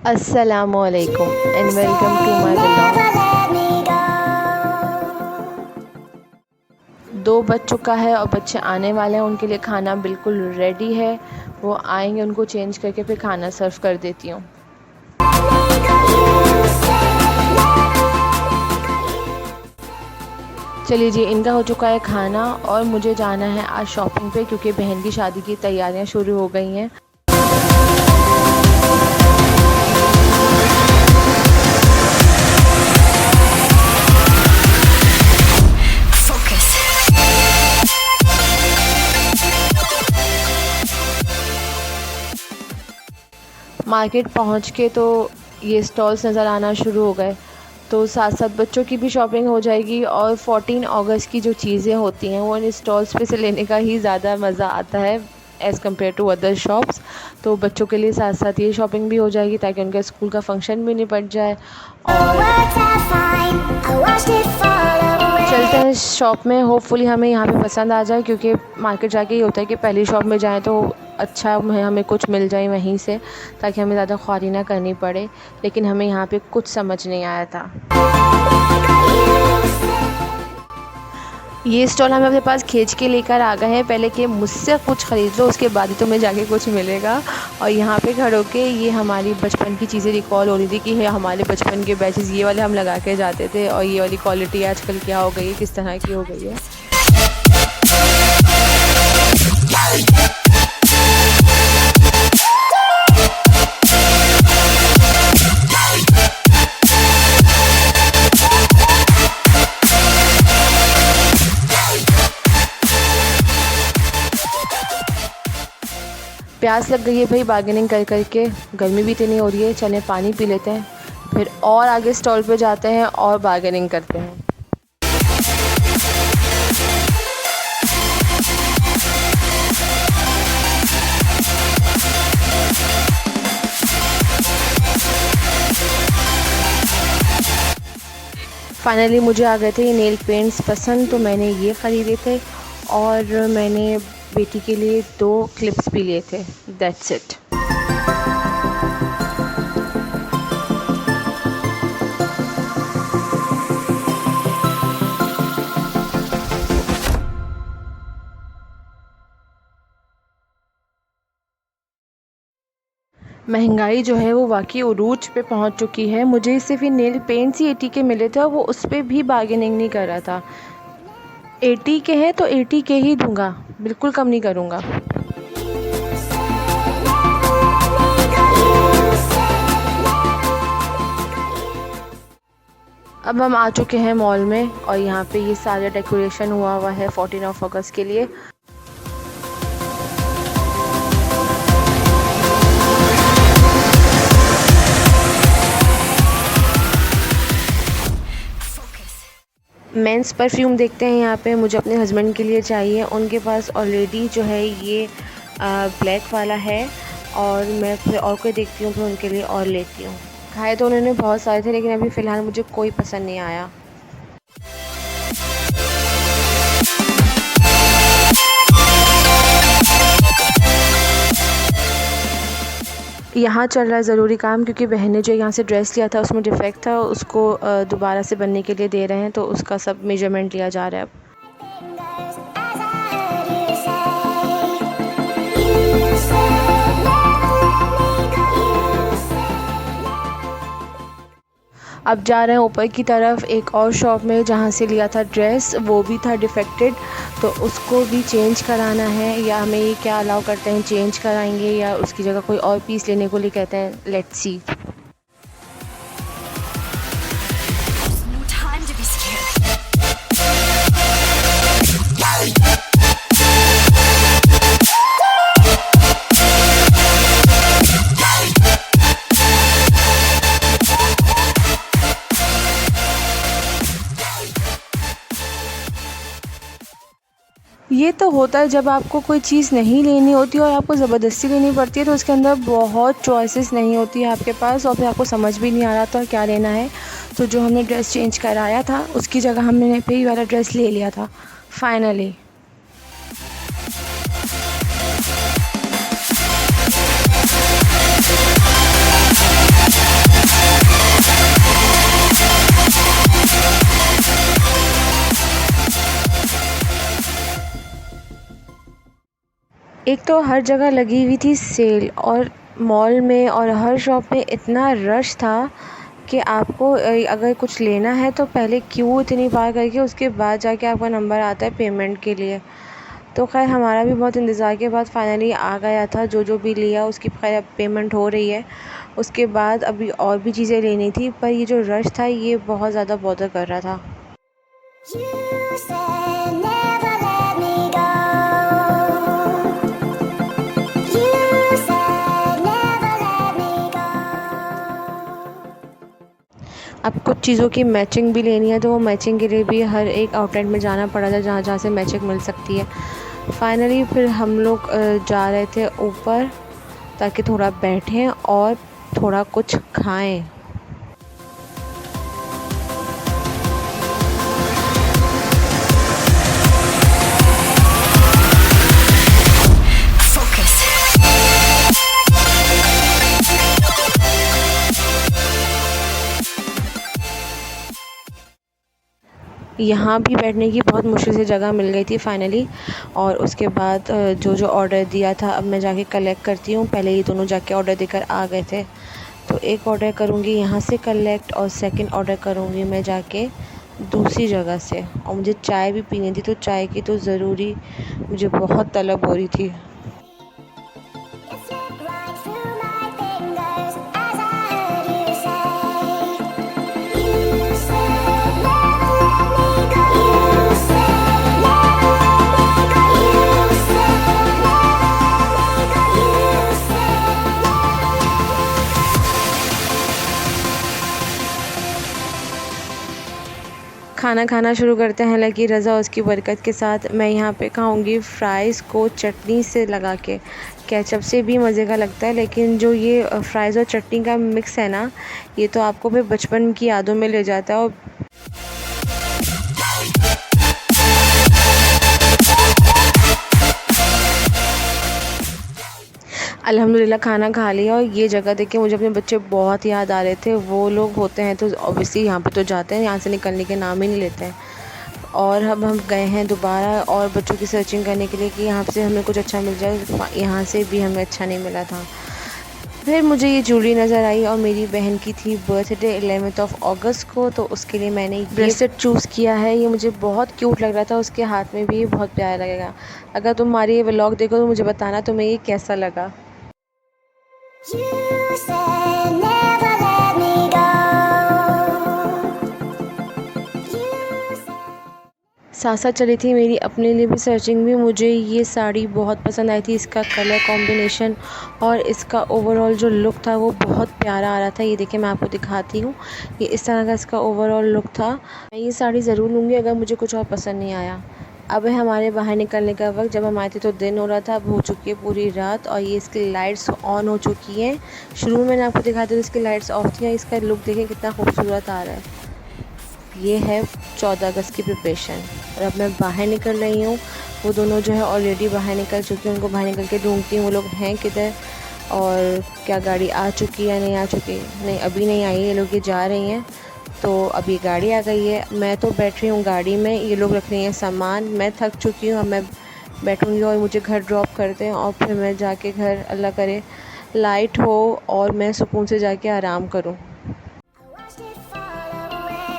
Assalamualaikum and welcome to my vlog। दो बज चुका है और बच्चे आने वाले हैं, उनके लिए खाना बिल्कुल रेडी है। वो आएंगे, उनको चेंज करके फिर खाना सर्व कर देती हूँ। चलिए जी, इनका हो चुका है खाना और मुझे जाना है आज शॉपिंग पे, क्योंकि बहन की शादी की तैयारियां शुरू हो गई हैं। मार्केट पहुंच के तो ये स्टॉल्स नज़र आना शुरू हो गए, तो साथ साथ बच्चों की भी शॉपिंग हो जाएगी। और 14 अगस्त की जो चीज़ें होती हैं वो इन स्टॉल्स पे से लेने का ही ज़्यादा मज़ा आता है as compare to other shops. तो बच्चों के लिए साथ साथ ये शॉपिंग भी हो जाएगी ताकि उनका स्कूल का फंक्शन भी निपट जाए। और चलते हैं शॉप में, होपफुली हमें यहाँ पे पसंद आ जाए, क्योंकि मार्केट जाके ये होता है कि पहली शॉप में जाएं तो अच्छा हमें कुछ मिल जाए वहीं से, ताकि हमें ज़्यादा ख्वारी ना करनी पड़े। लेकिन हमें यहाँ पे कुछ समझ नहीं आया था। ये स्टॉल हम अपने पास खींच के लेकर आ गए हैं, पहले कि मुझसे कुछ ख़रीद लो, उसके बाद ही तुम्हें जाके कुछ मिलेगा। और यहाँ पे खड़े होके ये हमारी बचपन की चीज़ें रिकॉल हो रही थी कि हमारे बचपन के बैचेस ये वाले हम लगा के जाते थे, और ये वाली क्वालिटी आजकल क्या हो गई है, किस तरह की हो गई है। प्यास लग गई है भाई बार्गेनिंग कर करके, गर्मी भी इतनी हो रही है। चलें पानी पी लेते हैं, फिर और आगे स्टॉल पे जाते हैं और बार्गेनिंग करते हैं। फाइनली मुझे आ गए थे ये नेल पेंट्स पसंद, तो मैंने ये ख़रीदे थे। और मैंने बेटी के लिए 2 क्लिप्स भी लिए थे। That's it. महंगाई जो है वो वाकई उरूज पे पहुंच चुकी है। मुझे सिर्फ ये नेल पेंट्स ही 80 के मिले थे और वो उस पर भी बार्गेनिंग नहीं कर रहा था। 80 के हैं तो 80 के ही दूंगा, बिल्कुल कम नहीं करूँगा। अब हम आ चुके हैं मॉल में, और यहाँ पे ये सारा डेकोरेशन हुआ है 14 अगस्त के लिए। मेंस परफ्यूम देखते हैं यहाँ पे, मुझे अपने हस्बैंड के लिए चाहिए। उनके पास ऑलरेडी जो है ये ब्लैक वाला है, और मैं फिर और कोई देखती हूँ, फिर उनके लिए और लेती हूँ। खाए तो उन्होंने बहुत सारे थे, लेकिन अभी फ़िलहाल मुझे कोई पसंद नहीं आया। यहाँ चल रहा है ज़रूरी काम, क्योंकि बहन ने जो यहाँ से ड्रेस लिया था उसमें डिफ़ेक्ट था, उसको दोबारा से बनने के लिए दे रहे हैं, तो उसका सब मेजरमेंट लिया जा रहा है अब। अब जा रहे हैं ऊपर की तरफ एक और शॉप में, जहाँ से लिया था ड्रेस, वो भी था डिफेक्टेड, तो उसको भी चेंज कराना है। या हमें ये क्या अलाउ करते हैं, चेंज कराएंगे या उसकी जगह कोई और पीस लेने को लिए कहते हैं, लेट्स सी। ये तो होता है जब आपको कोई चीज़ नहीं लेनी होती और आपको ज़बरदस्ती लेनी पड़ती है, तो उसके अंदर बहुत चॉइसेस नहीं होती है आपके पास, और फिर आपको समझ भी नहीं आ रहा था क्या लेना है। तो जो हमने ड्रेस चेंज कराया था उसकी जगह हमने पे वाला ड्रेस ले लिया था फाइनली। एक तो हर जगह लगी हुई थी सेल, और मॉल में और हर शॉप में इतना रश था कि आपको अगर कुछ लेना है तो पहले क्यू इतनी पार करके उसके बाद जाके आपका नंबर आता है पेमेंट के लिए। तो खैर हमारा भी बहुत इंतज़ार के बाद फाइनली आ गया था। जो भी लिया उसकी खैर अब पेमेंट हो रही है। उसके बाद अभी और भी चीज़ें लेनी थी, पर ये जो रश था ये बहुत ज़्यादा बॉदर कर रहा था। You said never let me go. You said never let me go. अब कुछ चीज़ों की मैचिंग भी लेनी है, तो वो मैचिंग के लिए भी हर एक आउटलेट में जाना पड़ा था जहाँ जहाँ से मैचिंग मिल सकती है। फाइनली फिर हम लोग जा रहे थे ऊपर ताकि थोड़ा बैठें और थोड़ा कुछ खाएं। यहाँ भी बैठने की बहुत मुश्किल से जगह मिल गई थी फाइनली। और उसके बाद जो ऑर्डर दिया था अब मैं जाके कलेक्ट करती हूँ। पहले ये दोनों जाके ऑर्डर देकर आ गए थे, तो एक ऑर्डर करूँगी यहाँ से कलेक्ट और सेकंड ऑर्डर करूँगी मैं जाके दूसरी जगह से। और मुझे चाय भी पीनी थी, तो चाय की तो ज़रूरी मुझे बहुत तलब हो रही थी। It slipped right through my fingers as I heard you say. You said never let me go. You said never let me go. You said never let me go. You said खाना खाना शुरू करते हैं हालांकि रज़ा उसकी बरकत के साथ। मैं यहाँ पे खाऊंगी फ़्राइज़ को चटनी से लगा के। केचप से भी मज़े का लगता है, लेकिन जो ये फ़्राइज़ और चटनी का मिक्स है ना, ये तो आपको फिर बचपन की यादों में ले जाता है। और अल्हम्दुलिल्लाह खाना खा लिया। और ये जगह देख के मुझे अपने बच्चे बहुत याद आ रहे थे। वो लोग होते हैं तो ऑब्वियसली यहाँ पे तो जाते हैं, यहाँ से निकलने के नाम ही नहीं लेते हैं। और अब हम गए हैं दोबारा और बच्चों की सर्चिंग करने के लिए कि यहाँ से हमें कुछ अच्छा मिल जाए। यहाँ से भी हमें अच्छा नहीं मिला था। फिर मुझे ये ज्वेलरी नज़र आई और मेरी बहन की थी बर्थडे 11 अगस्त को, तो उसके लिए मैंने ये ब्रेसलेट चूज़ किया है। ये मुझे बहुत क्यूट लग रहा था, उसके हाथ में भी बहुत प्यारा लगेगा। अगर तुम हमारी ये व्लॉग देखो तो मुझे बताना तुम्हें ये कैसा लगा। you said never let me go. You said साथ साथ चली थी मेरी अपने लिए भी सर्चिंग भी। मुझे ये साड़ी बहुत पसंद आई थी, इसका कलर कॉम्बिनेशन और इसका ओवरऑल जो लुक था वो बहुत प्यारा आ रहा था। ये देखिए मैं आपको दिखाती हूँ, ये इस तरह का इसका ओवरऑल लुक था। मैं ये साड़ी ज़रूर लूँगी अगर मुझे कुछ और पसंद नहीं आया। अब है हमारे बाहर निकलने का वक्त। जब हम आए थे तो दिन हो रहा था, अब हो चुकी है पूरी रात और ये इसकी लाइट्स ऑन हो चुकी हैं। शुरू में मैंने आपको दिखाया था इसकी लाइट्स ऑफ थी। इसका लुक देखें कितना खूबसूरत आ रहा है। ये है 14 अगस्त की प्रिपरेशन। और अब मैं बाहर निकल रही हूँ। वो दोनों जो है ऑलरेडी बाहर निकल चुकी हैं, उनको बाहर निकल के ढूंढती हूँ वो लोग हैं किधर और क्या गाड़ी आ चुकी या नहीं आ चुकी। नहीं, अभी नहीं आई, ये लोग ये जा रही हैं। तो अब ये गाड़ी आ गई है, मैं तो बैठ रही हूँ गाड़ी में, ये लोग रख रही हैं सामान। मैं थक चुकी हूँ, अब मैं बैठूँगी और मुझे घर ड्रॉप कर दें और फिर मैं जाके घर अल्लाह करे लाइट हो और मैं सुकून से जाके आराम करूँ। I watched it fall away.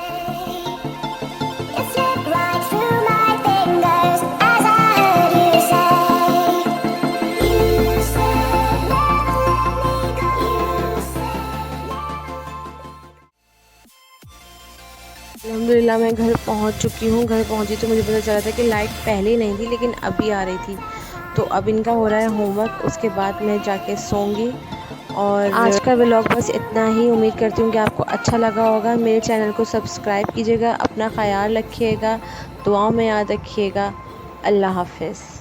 It slipped right through my fingers as I heard you say. You said never let me go. You said अल्हम्दुलिल्लाह मैं घर पहुंच चुकी हूँ। घर पहुंची तो मुझे पता चला था कि लाइट पहले ही नहीं थी लेकिन अभी आ रही थी। तो अब इनका हो रहा है होमवर्क, उसके बाद मैं जाके सोऊंगी। और आज का व्लॉग बस इतना ही। उम्मीद करती हूँ कि आपको अच्छा लगा होगा। मेरे चैनल को सब्सक्राइब कीजिएगा, अपना ख्याल रखिएगा, दुआओं में याद रखिएगा। अल्लाह हाफ़िज़।